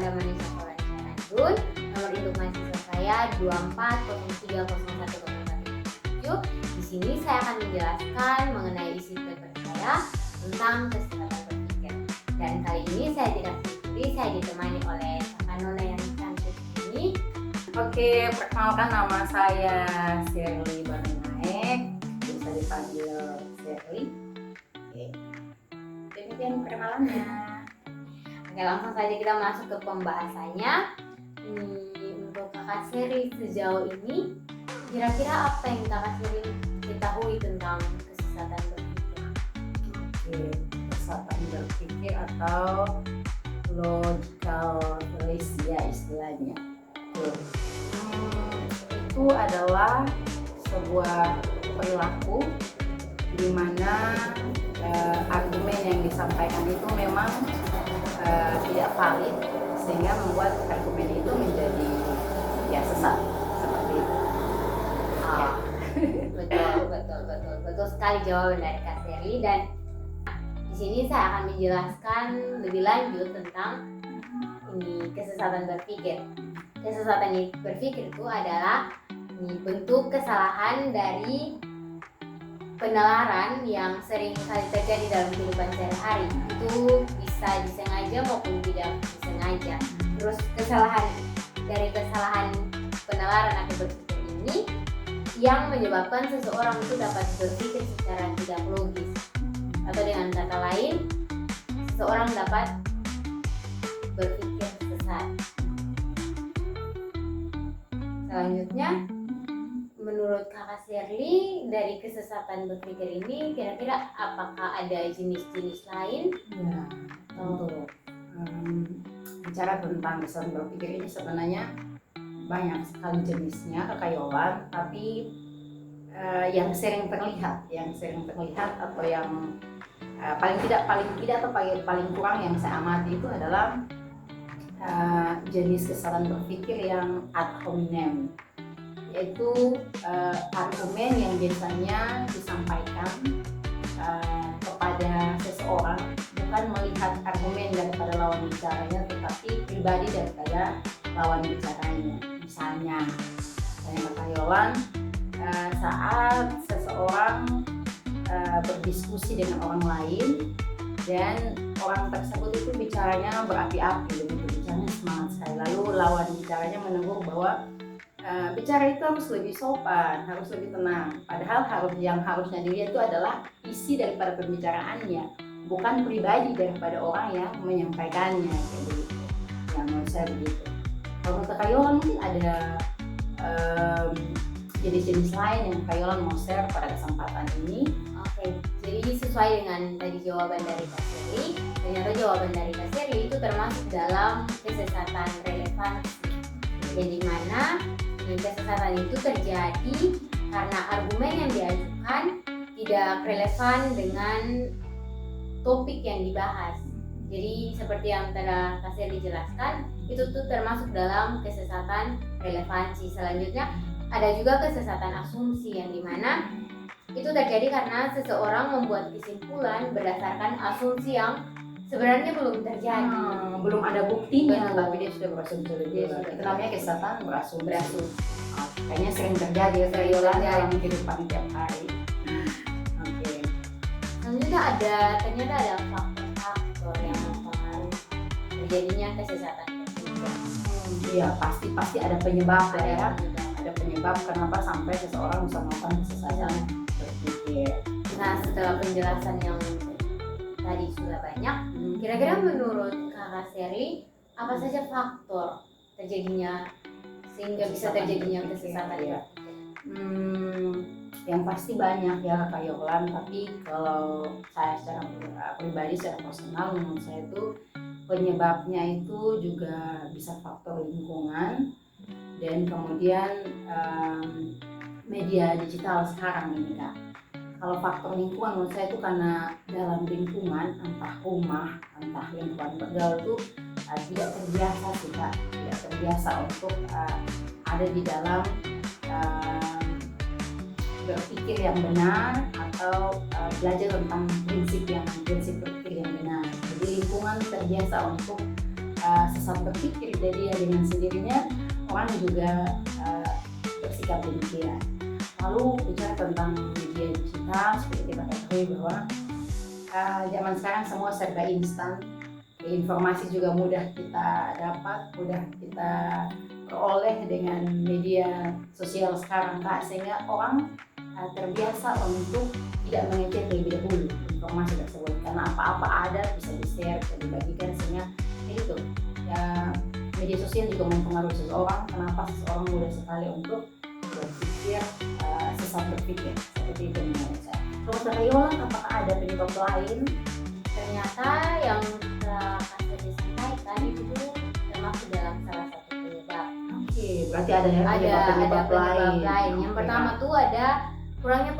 Anda Manisha Koransyarandun. Nomor induk mahasiswa saya 24030107. Di sini saya akan menjelaskan mengenai isi paper saya tentang kesehatan berpikir. Dan kali ini saya tidak sendiri, saya ditemani oleh kakak Nona yang cantik ini. Oke, perkenalkan nama saya Shirley Barnaek, bisa dipanggil Shirley. Oke, demikian perkenalannya. Oke, langsung saja kita masuk ke pembahasannya. Untuk kakak Shirley sejauh ini, kira-kira apa yang kakak Shirley ketahui tentang kesesatan berpikir? Oke, kesesatan berpikir atau logical fallacy istilahnya. Itu adalah sebuah perilaku di mana argumen yang disampaikan itu memang tidak valid, sehingga membuat argumen itu menjadi sesat seperti itu. Betul sekali jawaban dari Kak Shirley. Dan di sini saya akan menjelaskan lebih lanjut tentang kesesatan berpikir. Kesesatan berpikir itu adalah bentuk kesalahan dari penalaran yang sering kali terjadi dalam kehidupan sehari-hari. Itu bisa disengaja maupun tidak disengaja. Terus kesalahan penalaran atau berpikir ini yang menyebabkan seseorang itu dapat berpikir secara tidak logis, atau dengan kata lain, seseorang dapat berpikir sesat. Selanjutnya, menurut kakak Shirley, dari kesesatan berpikir ini kira-kira apakah ada jenis-jenis lain? Ya, untuk bicara tentang kesesatan berpikir ini sebenarnya banyak sekali jenisnya, Kak Yolan, tapi yang sering terlihat atau yang paling tidak atau paling kurang yang saya amati itu adalah jenis kesalahan berpikir yang ad hominem, yaitu argumen yang biasanya disampaikan kepada seseorang bukan melihat argumen daripada lawan bicaranya, tetapi pribadi daripada lawan bicaranya. Misalnya Kak Yolan, saat seseorang berdiskusi dengan orang lain dan orang tersebut itu bicaranya berapi-api, bicaranya semangat sekali, lalu lawan bicaranya menegur bahwa bicara itu harus lebih sopan, harus lebih tenang, padahal yang harusnya dilihat itu adalah isi daripada pembicaraannya, bukan pribadi daripada orang yang menyampaikannya. Jadi yang menurut saya begitu. Kalau menurut Kak Yolan mungkin ada jenis-jenis lain yang Kak Yolan mau share pada kesempatan ini. Oke, jadi sesuai dengan tadi jawaban dari Kak Shirley, ternyata jawaban dari Kak Shirley itu termasuk dalam kesesatan relevansi. Jadi mana kesesatan itu terjadi karena argumen yang diajukan tidak relevan dengan topik yang dibahas. Jadi seperti yang telah Kak Shirley jelaskan, itu tuh termasuk dalam kesesatan relevansi. Selanjutnya ada juga kesesatan asumsi, yang dimana itu terjadi karena seseorang membuat kesimpulan berdasarkan asumsi yang sebenarnya belum terjadi. Belum ada buktinya, Betul. tapi dia sudah berasumsi. Itu namanya kesesatan berasumsi. Kayaknya sering terjadi Kak Yolan dalam kehidupan tiap hari. Oke. Selanjutnya ternyata ada faktor-faktor yang mempengaruhi terjadinya kesesatan berpikir. Iya, pasti ada penyebab ya. Ada penyebab kenapa sampai seseorang bisa melakukan kesesatan berpikir. Nah, setelah penjelasan yang tadi sudah banyak, kira-kira menurut Kakak Shirley, apa saja faktor terjadinya sehingga bisa terjadinya kesesatan ya? berpikir? Yang pasti banyak ya Kak Yolan, tapi kalau saya secara pribadi, secara personal, menurut saya itu penyebabnya itu juga bisa faktor lingkungan dan kemudian media digital sekarang ini Kak. Kalau faktor lingkungan menurut saya itu karena dalam lingkungan, entah rumah, entah lingkungan bergaul itu tidak terbiasa sih Kak, tidak terbiasa untuk ada di dalam berpikir yang benar atau belajar tentang prinsip berpikir yang benar. Jadi lingkungan terbiasa untuk sesat berpikir, jadi ya dengan sendirinya orang juga bersikap demikian. Lalu bicara tentang media digital, seperti kita ketahui bahwa zaman sekarang semua serba instan, informasi juga mudah kita dapat, mudah kita peroleh dengan media sosial sekarang, Kak, sehingga orang terbiasa untuk tidak mengecek terlebih dahulu informasi tersebut, karena apa-apa ada bisa di-share, bisa dibagikan, sehingga itu ya media sosial juga mempengaruhi seseorang. Kenapa seseorang mudah sekali untuk berpikir sesat berpikir seperti itu menurut saya. Kalau Yolan, apakah ada penyebab lain? Ternyata yang Kasih disampaikan itu termasuk dalam salah satu penyebab. Oke, berarti ada ya penyebab lain. Yang pertama tuh ada kurangnya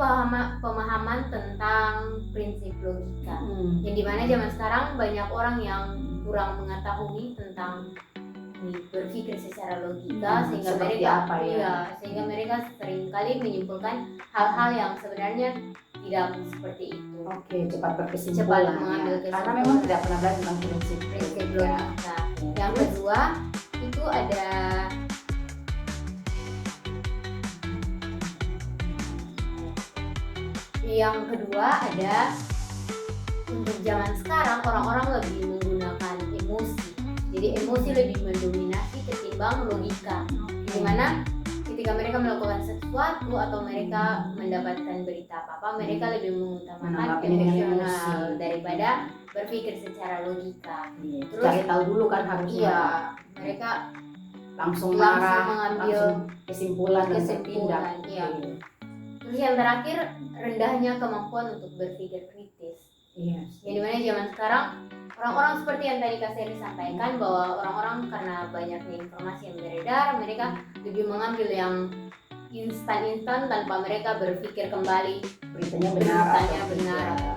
pemahaman tentang prinsip logika. Yang dimana zaman sekarang banyak orang yang kurang mengetahui tentang berpikir secara logika, sehingga mereka sehingga mereka seringkali menyimpulkan hal-hal yang sebenarnya tidak seperti itu. Oke, cepat berkesimpulan. Cepat mengambil kesimpulan. Karena memang tidak pernah belajar tentang prinsip logika. Yang kedua itu ada untuk zaman sekarang orang-orang lebih menggunakan emosi. Jadi emosi lebih mendominasi ketimbang logika. Dimana ketika mereka melakukan sesuatu atau mereka mendapatkan berita apa-apa, mereka lebih mengutamakan emosional daripada berpikir secara logika. Terus cari tahu dulu kan harusnya. Iya, mereka langsung marah, mengambil kesimpulan. Iya. Terus yang terakhir, rendahnya kemampuan untuk berpikir kritis. Iya. Yang dimana zaman sekarang orang-orang seperti yang tadi Kak Seri sampaikan, bahwa orang-orang karena banyaknya informasi yang beredar, mereka lebih mengambil yang instan tanpa mereka berpikir kembali beritanya benar